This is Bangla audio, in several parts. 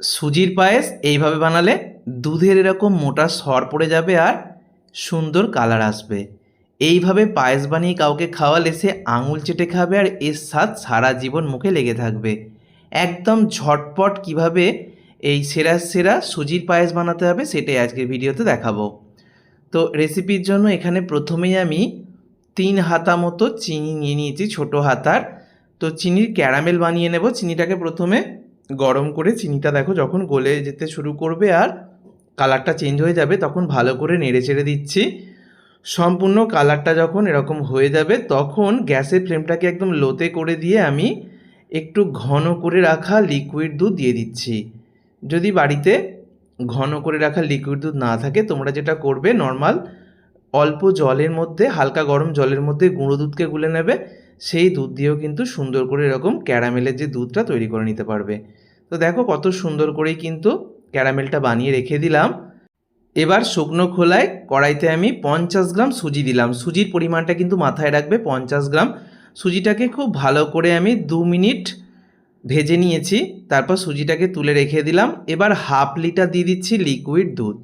সুজির পায়েস এইভাবে বানালে দুধের এরকম মোটা সর পড়ে যাবে আর সুন্দর কালার আসবে। এইভাবে পায়েস বানিয়ে কাউকে খাওয়ালে সে আঙুল চেটে খাবে আর এর স্বাদ সারা জীবন মুখে লেগে থাকবে। একদম ঝটপট কিভাবে এই সেরা সেরা সুজির পায়েস বানাতে হবে সেটাই আজকের ভিডিওতে দেখাবো। তো রেসিপির জন্য এখানে প্রথমেই আমি 3 হাতা মতো চিনি নিয়ে নিয়েছি, ছোটো হাতার। তো চিনির ক্যারামেল বানিয়ে নেব। চিনিটাকে প্রথমে গরম করে চিনিটা দেখো যখন গলে যেতে শুরু করবে আর কালারটা চেঞ্জ হয়ে যাবে তখন ভালো করে নেড়ে চেড়ে দিচ্ছি। সম্পূর্ণ কালারটা যখন এরকম হয়ে যাবে তখন গ্যাসের ফ্লেমটাকে একদম লোতে করে দিয়ে আমি একটু ঘন করে রাখা লিকুইড দুধ দিয়ে দিচ্ছি। যদি বাড়িতে ঘন করে রাখা লিকুইড দুধ না থাকে তোমরা যেটা করবে নর্মাল অল্প জলের মধ্যে, হালকা গরম জলের মধ্যে গুঁড়ো দুধকে গুলে নেবে। সেই দুধ দিয়েও কিন্তু সুন্দর করে এরকম ক্যারামেলের যে দুধটা তৈরি করে নিতে পারবে। তো দেখো কত সুন্দর করেই কিন্তু ক্যারামেলটা বানিয়ে রেখে দিলাম। এবার শুকনো খোলায় কড়াইতে আমি 50 গ্রাম সুজি দিলাম। সুজির পরিমাণটা কিন্তু মাথায় রাখবে, 50 গ্রাম। সুজিটাকে খুব ভালো করে আমি 2 মিনিট ভেজে নিয়েছি, তারপর সুজিটাকে তুলে রেখে দিলাম। এবার হাফ লিটার দিয়ে দিচ্ছি লিকুইড দুধ।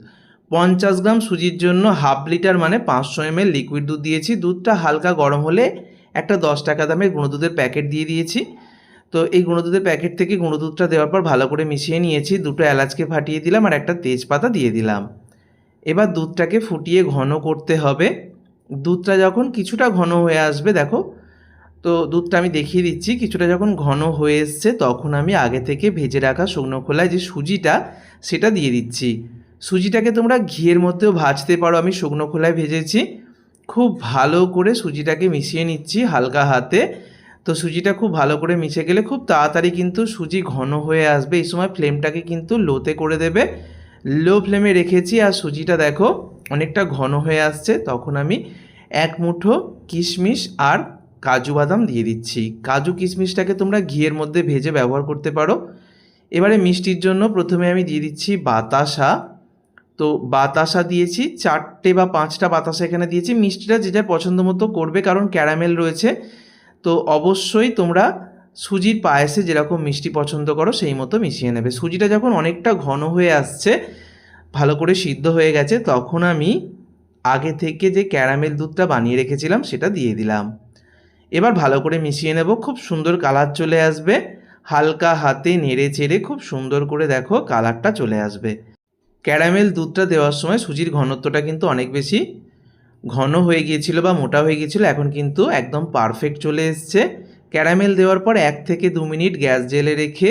50 গ্রাম সুজির জন্য হাফ লিটার মানে 500 ml লিকুইড দুধ দিয়েছি। দুধটা হালকা গরম হলে একটা 10 টাকা দামের গুঁড়ো দুধের প্যাকেট দিয়ে দিয়েছি। তো এই গুঁড়ো দুধের প্যাকেট থেকে গুঁড়ো দুধটা দেওয়ার পর ভালো করে মিশিয়ে নিয়েছি। 2টো এলাচকে ফাটিয়ে দিলাম আর একটা তেজপাতা দিয়ে দিলাম। এবার দুধটাকে ফুটিয়ে ঘন করতে হবে। দুধটা যখন কিছুটা ঘন হয়ে আসবে, দেখো তো দুধটা আমি দেখিয়ে দিচ্ছি, কিছুটা যখন ঘন হয়ে এসছে তখন আমি আগে থেকে ভেজে রাখা শুকনো খোলায় যে সুজিটা সেটা দিয়ে দিচ্ছি। সুজিটাকে তোমরা ঘিয়ের মধ্যেও ভাজতে পারো, আমি শুকনো খোলায় ভেজেছি। খুব ভালো করে সুজিটাকে মিশিয়ে নিচ্ছি হালকা হাতে। তো সুজিটা খুব ভালো করে মিশে গেলে খুব তাড়াতাড়ি কিন্তু সুজি ঘন হয়ে আসবে। এই সময় ফ্লেমটাকে কিন্তু লোতে করে দেবে। লো ফ্লেমে রেখেছি আর সুজিটা দেখো অনেকটা ঘন হয়ে আসছে। তখন আমি 1 মুঠো কিশমিশ আর কাজু বাদাম দিয়ে দিচ্ছি। কাজু কিশমিশটাকে তোমরা ঘিয়ের মধ্যে ভেজে ব্যবহার করতে পারো। এবারে মিষ্টির জন্য প্রথমে আমি দিয়ে দিচ্ছি বাতাসা। তো বাতাসা দিয়েছি 4টে বা 5টা বাতাসা এখানে দিয়েছি। মিষ্টিটা যে যার পছন্দ মতো করবে, কারণ ক্যারামেল রয়েছে। তো অবশ্যই তোমরা সুজির পায়েসে যেরকম মিষ্টি পছন্দ করো সেই মতো মিশিয়ে নেবে। সুজিটা যখন অনেকটা ঘন হয়ে আসছে, ভালো করে সিদ্ধ হয়ে গেছে, তখন আমি আগে থেকে যে ক্যারামেল দুধটা বানিয়ে রেখেছিলাম সেটা দিয়ে দিলাম। এবার ভালো করে মিশিয়ে নেব। খুব সুন্দর কালার চলে আসবে। হালকা হাতে নেড়ে চেড়ে খুব সুন্দর করে দেখো কালারটা চলে আসবে। ক্যারামেল দুধটা দেওয়ার সময় সুজির ঘনত্বটা কিন্তু অনেক বেশি ঘন হয়ে গিয়েছিল বা মোটা হয়ে গিয়েছিল, এখন কিন্তু একদম পারফেক্ট চলে এসছে। ক্যারামেল দেওয়ার পর 1 থেকে 2 মিনিট গ্যাস জেলে রেখে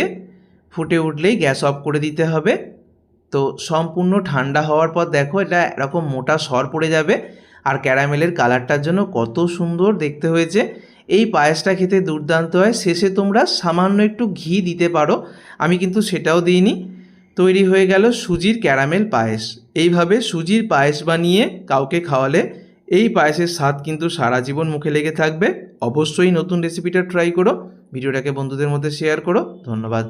ফুটে উঠলেই গ্যাস অফ করে দিতে হবে। তো সম্পূর্ণ ঠান্ডা হওয়ার পর দেখো এটা এরকম মোটা সর পড়ে যাবে আর ক্যারামেলের কালারটার জন্য কত সুন্দর দেখতে হয়েছে। এই পায়েসটা খেতে দুর্দান্ত হয়। শেষে তোমরা সামান্য একটু ঘি দিতে পারো, আমি কিন্তু সেটাও দিইনি। তৈরি হয়ে গেল সুজির ক্যারামেল পায়েস। এইভাবে সুজির পায়েস বানিয়ে কাউকে খাওয়ালে এই পায়েসের স্বাদ কিন্তু সারা জীবন মুখে লেগে থাকবে। অবশ্যই নতুন রেসিপিটা ট্রাই করো, ভিডিওটাকে বন্ধুদের মধ্যে শেয়ার করো। ধন্যবাদ।